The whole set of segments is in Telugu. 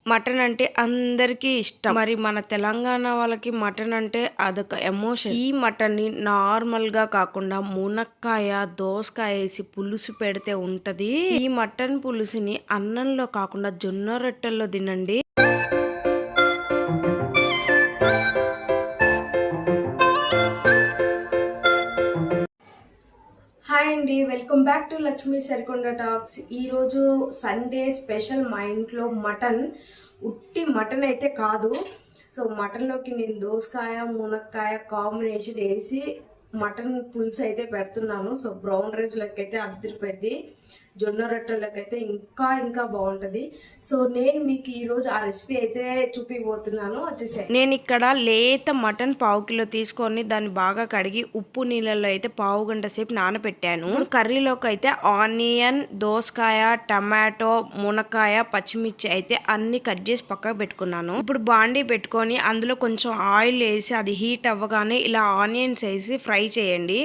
మటన్ అంటే అందరికీ ఇష్టం. మరి మన తెలంగాణ వాళ్ళకి మటన్ అంటే అదొక ఎమోషన్. ఈ మటన్ ని నార్మల్ గా కాకుండా మునక్కాయ, దోసకాయ వేసి పులుసు పెడితే ఉంటది. ఈ మటన్ పులుసుని అన్నంలో కాకుండా జొన్న రొట్టెల్లో తినండి. హాయ్ అండి, welcome back to Lakshmi Sarikonda talks. ఈరోజు సండే స్పెషల్ మా ఇంట్లో మటన్. ఉట్టి మటన్ అయితే కాదు. సో మటన్లోకి నేను దోసకాయ మునక్కాయ కాంబినేషన్ వేసి మటన్ పులుసు అయితే పెడుతున్నాను. సో బ్రౌన్ రైస్లోకి అయితే అద్దరిపోద్ది, జొన్న రొట్టెలకైతే ఇంకా బాగుంటుంది. సో నేను మీకు ఈరోజు ఆ రెసిపీ అయితే చూపిపోతున్నాను. వచ్చేసే నేను ఇక్కడ లేత మటన్ పావు కిలో తీసుకొని దాన్ని బాగా కడిగి ఉప్పు నీళ్ళలో అయితే పావు గంట సేపు నానబెట్టాను. కర్రీలోకి అయితే ఆనియన్, దోసకాయ, టమాటో, మునక్కాయ, పచ్చిమిర్చి అయితే అన్ని కట్ చేసి పక్కకు పెట్టుకున్నాను. ఇప్పుడు బాండీ పెట్టుకొని అందులో కొంచెం ఆయిల్ వేసి అది హీట్ అవ్వగానే ఇలా ఆనియన్స్ వేసి ఫ్రై చేయండి.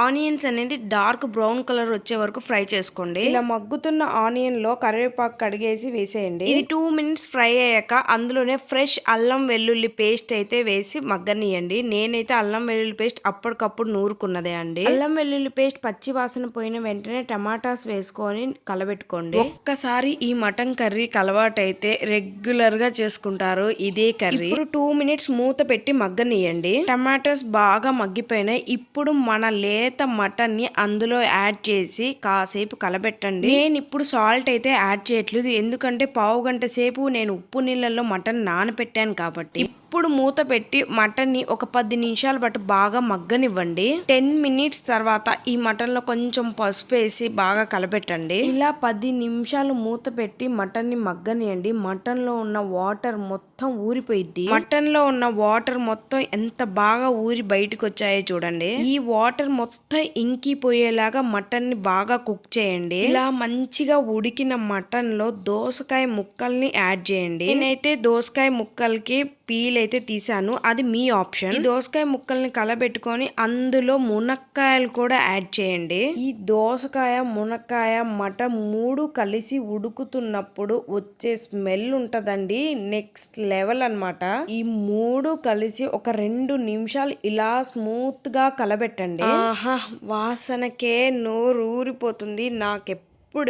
ఆనియన్స్ అనేది డార్క్ బ్రౌన్ కలర్ వచ్చే వరకు ఫ్రై చేసుకోండి. ఇలా మగ్గుతున్న ఆనియన్ లో కరివేపాకు కడిగేసి వేసేయండి. ఇది 2 మినిట్స్ ఫ్రై అయ్యాక అందులోనే ఫ్రెష్ అల్లం వెల్లుల్లి పేస్ట్ అయితే వేసి మగ్గనియండి. నేనైతే అల్లం వెల్లుల్లి పేస్ట్ అప్పటికప్పుడు నూరుకున్నదే అండి. అల్లం వెల్లుల్లి పేస్ట్ పచ్చి వాసన పోయిన వెంటనే టమాటాస్ వేసుకొని కలబెట్టుకోండి. ఒక్కసారి ఈ మటన్ కర్రీ అలవాటైతే రెగ్యులర్ గా చేసుకుంటారు ఇదే కర్రీ. ఇప్పుడు 2 మినిట్స్ మూత పెట్టి మగ్గనియండి. టమాటోస్ బాగా మగ్గిపోయినాయి. ఇప్పుడు మన లేత మటన్ ని అందులో యాడ్ చేసి కాసేపు కలబెట్టండి. నేను ఇప్పుడు సాల్ట్ అయితే యాడ్ చేయట్లేదు, ఎందుకంటే పావు గంట సేపు నేను ఉప్పు నీళ్ళల్లో మటన్ నానపెట్టాను కాబట్టి. ఇప్పుడు మూత పెట్టి మటన్ ని ఒక 10 నిమిషాల పాటు బాగా మగ్గనివ్వండి. 10 మినిట్స్ తర్వాత ఈ మటన్ లో కొంచెం పసుపు వేసి బాగా కలపెట్టండి. ఇలా 10 నిమిషాలు మూత పెట్టి మటన్ ని మగ్గనియండి. మటన్ లో ఉన్న వాటర్ మొత్తం ఊరిపోయిద్ది. మటన్ లో ఉన్న వాటర్ మొత్తం ఎంత బాగా ఊరి బయటకు వచ్చాయో చూడండి. ఈ వాటర్ మొత్తం ఇంకిపోయేలాగా మటన్ ని బాగా కుక్ చేయండి. ఇలా మంచిగా ఉడికిన మటన్ లో దోసకాయ ముక్కల్ని యాడ్ చేయండి. నేనైతే దోసకాయ ముక్కలకి పీల్ అయితే తీసాను, అది మీ ఆప్షన్. ఈ దోసకాయ ముక్కల్ని కలబెట్టుకొని అందులో మునక్కాయలు కూడా యాడ్ చేయండి. ఈ దోసకాయ, మునక్కాయ, మటన్ 3 కలిసి ఉడుకుతున్నప్పుడు వచ్చే స్మెల్ ఉంటదండి, నెక్స్ట్ లెవెల్ అన్నమాట. ఈ 3 కలిసి ఒక 2 నిమిషాలు ఇలా స్మూత్ గా కలబెట్టండి. ఆహా, వాసనకే నోరు ఊరిపోతుంది.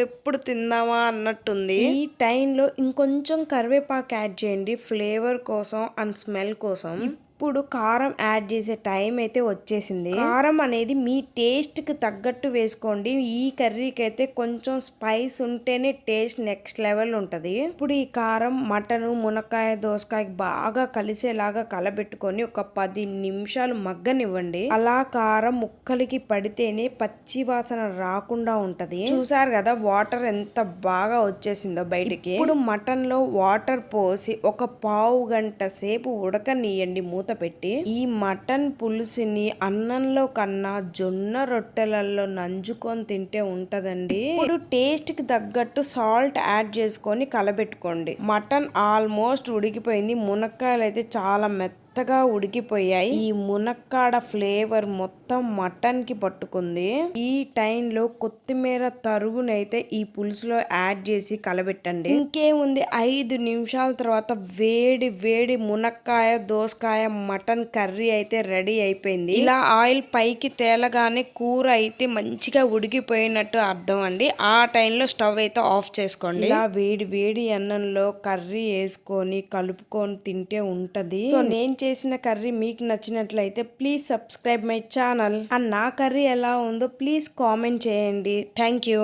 ఎప్పుడు తిందామా అన్నట్టుంది. ఈ టైంలో ఇంకొంచెం కరివేపాకు యాడ్ చేయండి, ఫ్లేవర్ కోసం అండ్ స్మెల్ కోసం. ఇప్పుడు కారం యాడ్ చేసే టైం అయితే వచ్చేసింది. కారం అనేది మీ టేస్ట్ కి తగ్గట్టు వేసుకోండి. ఈ కర్రీకి అయితే కొంచెం స్పైస్ ఉంటేనే టేస్ట్ నెక్స్ట్ లెవెల్ ఉంటది. ఇప్పుడు ఈ కారం మటన్, మునక్కాయ, దోసకాయకి బాగా కలిసేలాగా కలబెట్టుకొని ఒక 10 నిమిషాలు మగ్గనివ్వండి. అలా కారం ముక్కలకి పడితేనే పచ్చి వాసన రాకుండా ఉంటది. చూసారు కదా వాటర్ ఎంత బాగా వచ్చేసిందో బయటికి. ఇప్పుడు మటన్ లో వాటర్ పోసి ఒక పావు గంట సేపు ఉడకనీయండి మూత పెట్టి. ఈ మటన్ పులుసుని అన్నంలో కన్నా జొన్న రొట్టెలలో నంజుకొని తింటే ఉంటదండి. ఇప్పుడు టేస్ట్ కి తగ్గట్టు సాల్ట్ యాడ్ చేసుకొని కలబెట్టుకోండి. మటన్ ఆల్మోస్ట్ ఉడికిపోయింది. మునక్కాయలు అయితే చాలా మెత్తగా ఉడికిపోయాయి. ఈ మునక్కాడ ఫ్లేవర్ మొత్తం మటన్ కి పట్టుకుంది. ఈ టైంలో కొత్తిమీర తరుగునైతే ఈ పులుసులో యాడ్ చేసి కలబెట్టండి. ఇంకేముంది, 5 నిమిషాల తర్వాత వేడి వేడి మునక్కాయ, దోసకాయ, మటన్ కర్రీ అయితే రెడీ అయిపోయింది. ఇలా ఆయిల్ పైకి తేలగానే కూర అయితే మంచిగా ఉడికిపోయినట్టు అర్థం అండి. ఆ టైంలో స్టవ్ అయితే ఆఫ్ చేసుకోండి. ఇలా వేడి వేడి అన్నంలో కర్రీ వేసుకొని కలుపుకొని తింటే ఉంటది. సో నేను చేసిన కర్రీ మీకు నచ్చినట్లయితే please subscribe my channel. And నా కర్రీ ఎలా ఉందో ప్లీజ్ కామెంట్ చేయండి. Thank you.